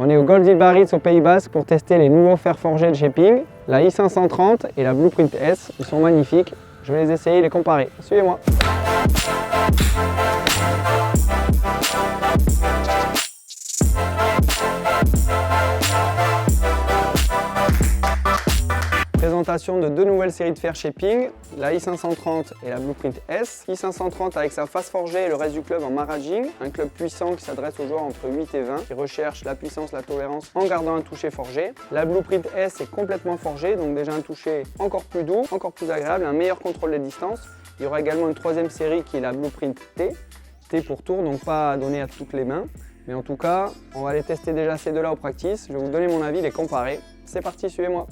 On est au Gold Biarritz au Pays Basque pour tester les nouveaux fers forgés de chez Ping, la i530 et la Blueprint S. Ils sont magnifiques, je vais les essayer et les comparer. Suivez-moi. Présentation de deux nouvelles séries de fer chez Ping, la i530 et la Blueprint S. i530 avec sa face forgée et le reste du club en maraging, un club puissant qui s'adresse aux joueurs entre 8 et 20, qui recherche la puissance, la tolérance en gardant un toucher forgé. La Blueprint S est complètement forgée, donc déjà un toucher encore plus doux, encore plus agréable, un meilleur contrôle des distances. Il y aura également une troisième série qui est la Blueprint T, T pour tour, donc pas à donner à toutes les mains. Mais en tout cas, on va aller tester déjà ces deux-là au practice. Je vais vous donner mon avis, les comparer. C'est parti, suivez-moi.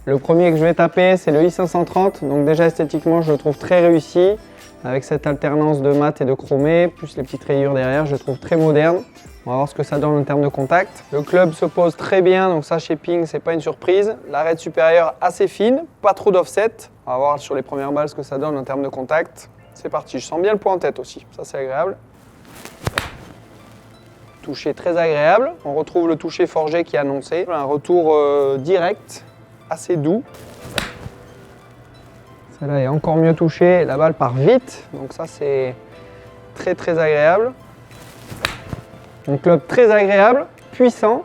Le premier que je vais taper, c'est le i530. Donc déjà esthétiquement, je le trouve très réussi. Avec cette alternance de mat et de chromé, plus les petites rayures derrière, je le trouve très moderne. On va voir ce que ça donne en termes de contact. Le club se pose très bien, donc ça chez Ping, c'est pas une surprise. L'arête supérieure assez fine, pas trop d'offset. On va voir sur les premières balles ce que ça donne en termes de contact. C'est parti, je sens bien le poids en tête aussi, ça c'est agréable. Toucher très agréable, on retrouve le toucher forgé qui est annoncé. Un retour direct, assez doux. Celle-là est encore mieux touchée, la balle part vite, donc ça c'est très agréable. Un club très agréable, puissant,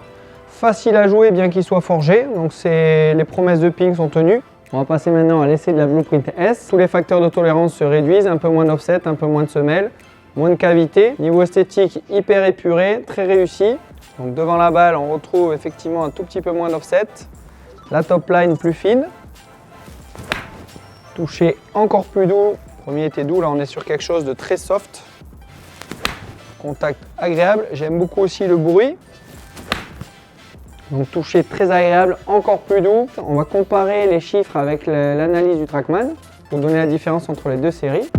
facile à jouer bien qu'il soit forgé, donc les promesses de Ping sont tenues. On va passer maintenant à l'essai de la Blueprint S. Tous les facteurs de tolérance se réduisent, un peu moins d'offset, un peu moins de semelle, moins de cavité. Niveau esthétique, hyper épuré, très réussi. Donc devant la balle, on retrouve effectivement un tout petit peu moins d'offset. La top line plus fine. Toucher encore plus doux. Le premier était doux, là on est sur quelque chose de très soft. Contact agréable. J'aime beaucoup aussi le bruit. Donc toucher très agréable, encore plus doux. On va comparer les chiffres avec l'analyse du Trackman pour donner la différence entre les deux séries.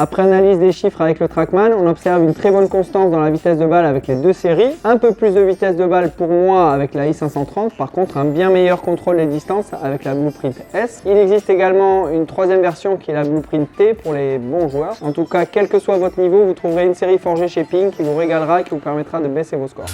Après analyse des chiffres avec le Trackman, on observe une très bonne constance dans la vitesse de balle avec les deux séries. Un peu plus de vitesse de balle pour moi avec la i530, par contre un bien meilleur contrôle des distances avec la Blueprint S. Il existe également une troisième version qui est la Blueprint T pour les bons joueurs. En tout cas, quel que soit votre niveau, vous trouverez une série forgée chez Ping qui vous régalera et qui vous permettra de baisser vos scores.